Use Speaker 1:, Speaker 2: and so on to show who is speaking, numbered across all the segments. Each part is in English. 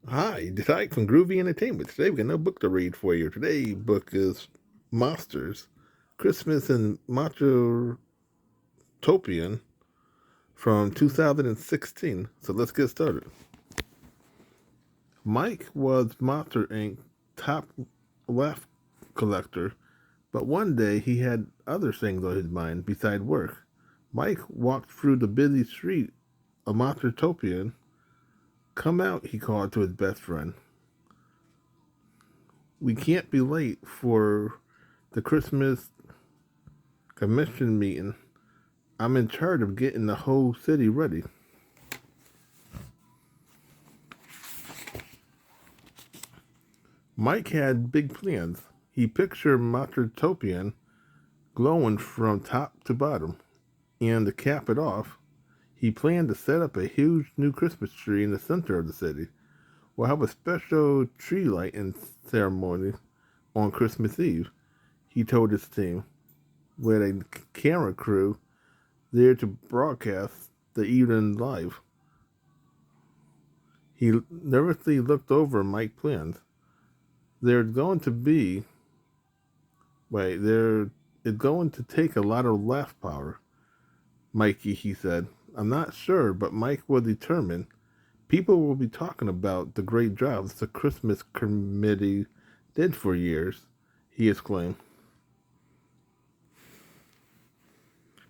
Speaker 1: Hi, Dyke from Groovy Entertainment. Today we got no book to read for you. Today's book is Monsters, Christmas in Monstropolis from 2016. So let's get started. Mike was Monster Inc. top laugh collector, but one day he had other things on his mind beside work. Mike walked through the busy street of Monstertopian. Come out, he called to his best friend. We can't be late for the Christmas commission meeting. I'm in charge of getting the whole city ready. Mike had big plans. He pictured Matrotopian glowing from top to bottom. And to cap it off, he planned to set up a huge new Christmas tree in the center of the city. We'll have a special tree lighting ceremony on Christmas Eve, he told his team, with a camera crew there to broadcast the evening live. He nervously looked over Mike's plans. There's going to be, there is going to take a lot of laugh power, Mikey, he said. I'm not sure, but Mike was determined. People will be talking about the great jobs the Christmas committee did for years, he exclaimed.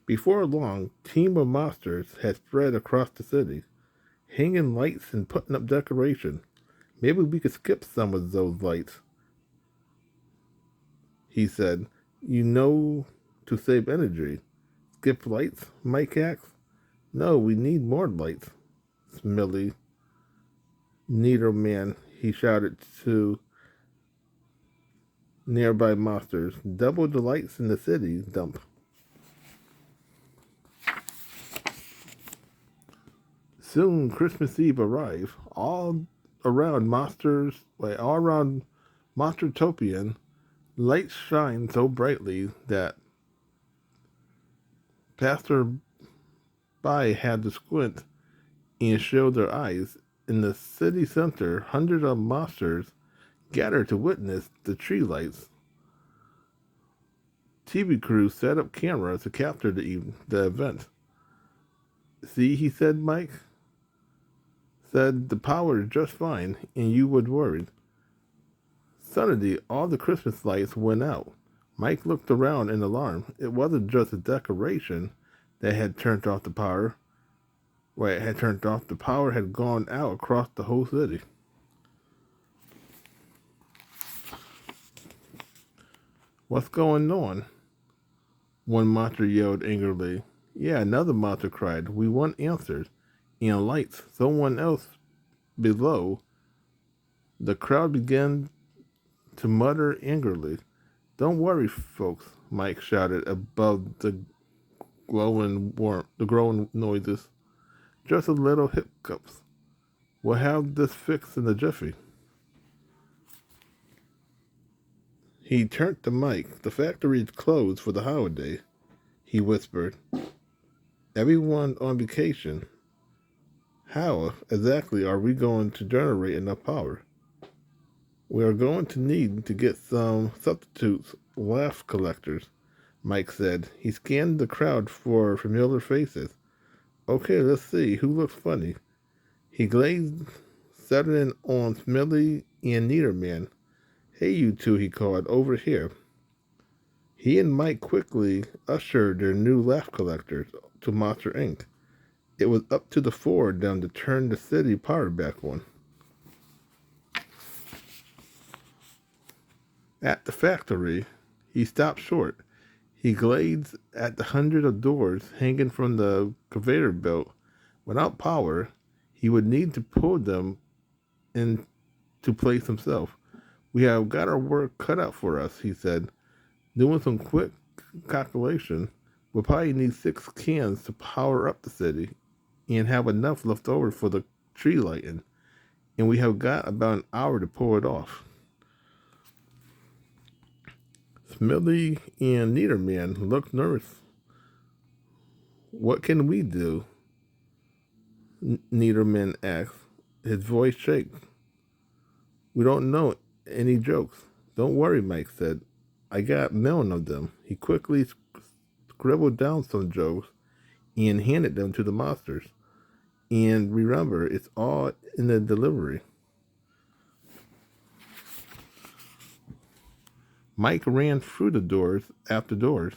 Speaker 1: Before long, team of monsters had spread across the city, hanging lights and putting up decoration. Maybe we could skip some of those lights, he said. You know, to save energy. Skip lights, Mike asked. No, we need more lights, Smiley. Neater man, he shouted to nearby monsters. Double the lights in the city dump. Soon Christmas Eve arrived. All around Monstertopian, lights shined so brightly that passersby had to squint and shield their eyes. In the city center, hundreds of monsters gathered to witness the tree lights. TV crews set up cameras to capture the event. See, he said, Mike said the power is just fine, and you would worry. Suddenly, all the Christmas lights went out. Mike looked around in alarm. It wasn't just a decoration that had turned off the power. It had turned off. The power had gone out across the whole city. What's going on? One monster yelled angrily. Yeah, another monster cried. We want answers. And lights. Someone else below. The crowd began to mutter angrily. Don't worry, folks, Mike shouted above the growing noises. Just a little hiccups. We'll have this fixed in a jiffy. He turned to Mike. The factory is closed for the holiday, he whispered. Everyone on vacation. How exactly are we going to generate enough power? We are going to need to get some substitutes laugh collectors, Mike said. He scanned the crowd for familiar faces. Okay, let's see. Who looks funny? He glazed, settling on Smiley and Niederman. Hey, you two, he called. Over here. He and Mike quickly ushered their new laugh collectors to Monster Inc. It was up to the four of them to turn the city power back on. At the factory, he stopped short. He gazed at the hundreds of doors hanging from the conveyor belt. Without power, he would need to pull them into place himself. We have got our work cut out for us, he said. Doing some quick calculation, we'll probably need 6 cans to power up the city and have enough left over for the tree lighting. And we have got about an hour to pull it off. Smiley and Niederman looked nervous. What can we do? Niederman asked, his voice shaking. We don't know any jokes. Don't worry, Mike said. I got a million of them. He quickly scribbled down some jokes and handed them to the monsters. And remember, it's all in the delivery. Mike ran through the doors after doors.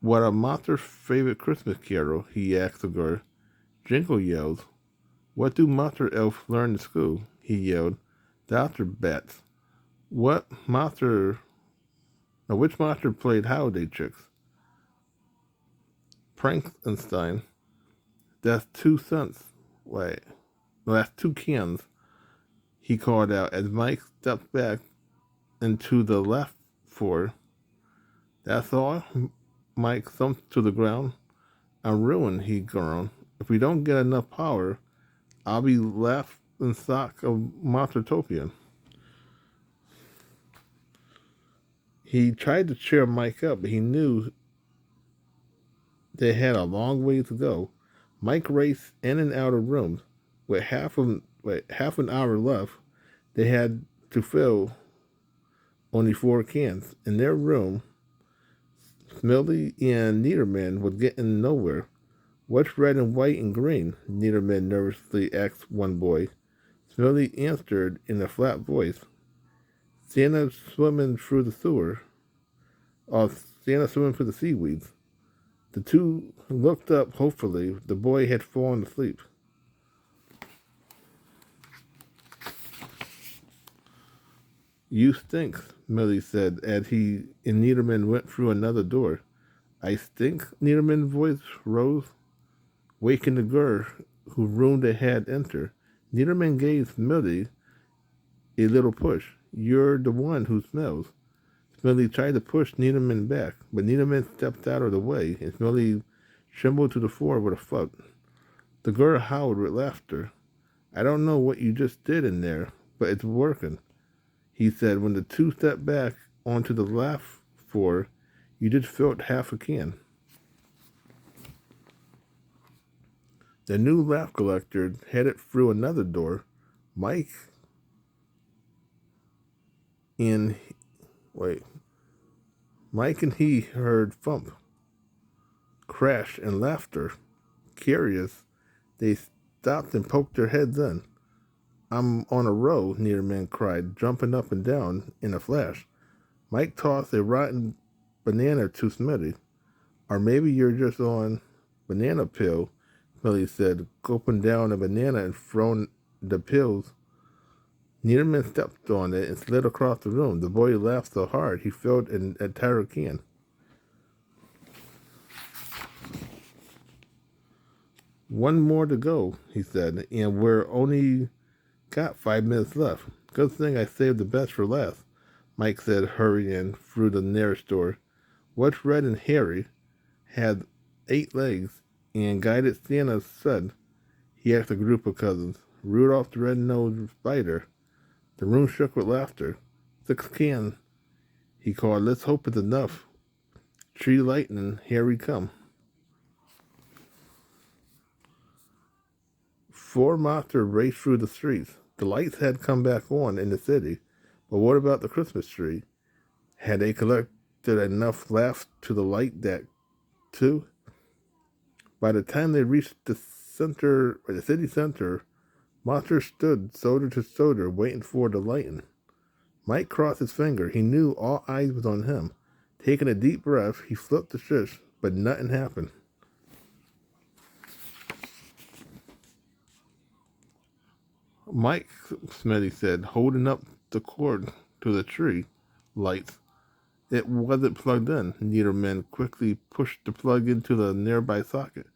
Speaker 1: What a monster's favorite Christmas carol, he asked the girl. Jingle yells. What do monster elves learn in school? He yelled. Dr. Bats. What monster... Now, which monster played holiday tricks? Frankenstein. That's 2 cents. Wait. No, that's 2 cans, he called out as Mike stepped back into the left for. That's all? Mike thumped to the ground. I'm ruined, he groaned. If we don't get enough power, I'll be left in stock of Monstropolis. He tried to cheer Mike up, but he knew they had a long way to go. Mike raced in and out of rooms. With half an hour left, they had to fill only 4 cans. In their room, Smelly and Niederman was getting nowhere. What's red and white and green? Niederman nervously asked one boy. Smelly answered in a flat voice. Santa swimming through the sewer. Or Santa swimming through the seaweeds. The two looked up hopefully. The boy had fallen asleep. You stink, Millie said as he and Niederman went through another door. I stink? Niederman's voice rose, waking the girl whose room they had entered. Niederman gave Millie a little push. You're the one who smells. Millie tried to push Niederman back, but Niederman stepped out of the way, and Millie trembled to the floor with a thud. The girl howled with laughter. I don't know what you just did in there, but it's working, he said when the two stepped back onto the laugh floor. You just filled half a can. The new laugh collector headed through another door. Mike and he heard thump, crash, and laughter. Curious, they stopped and poked their heads in. I'm on a roll, Niederman cried, jumping up and down in a flash. Mike tossed a rotten banana to Smitty. Or maybe you're just on banana pill, Millie said, gulping down a banana and throwing the pills. Niederman stepped on it and slid across the room. The boy laughed so hard he filled an entire can. One more to go, he said, and we're only got 5 minutes left. Good thing I saved the best for last, Mike said, hurrying through the nearest door. What's red and hairy? Had 8 legs and guided Santa's son. He asked a group of cousins. Rudolph the red-nosed spider. The room shook with laughter. 6 cans, he called. Let's hope it's enough. Tree lightning, here we come. 4 monsters raced through the streets. The lights had come back on in the city. But what about the Christmas tree? Had they collected enough laughs to the light that, too? By the time they reached the city center, monsters stood shoulder to shoulder waiting for the lighting. Mike crossed his finger. He knew all eyes was on him. Taking a deep breath, he flipped the switch, but nothing happened. Mike, Smitty said, holding up the cord to the tree lights. It wasn't plugged in. Niederman quickly pushed the plug into the nearby socket.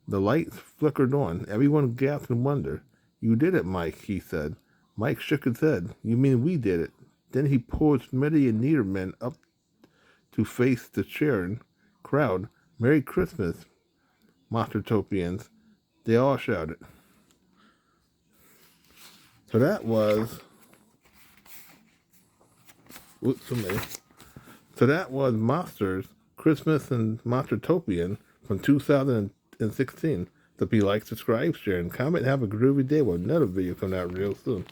Speaker 1: The lights flickered on. Everyone gasped in wonder. You did it, Mike, he said. Mike shook his head. You mean we did it? Then he pulled Smitty and Niederman up to face the cheering crowd. Merry Christmas, Monstropolis, they all shouted. So that was Monsters, Christmas and Monstropolis from 2016. So if you like, subscribe, share, and comment. Have a groovy day with another video coming out real soon.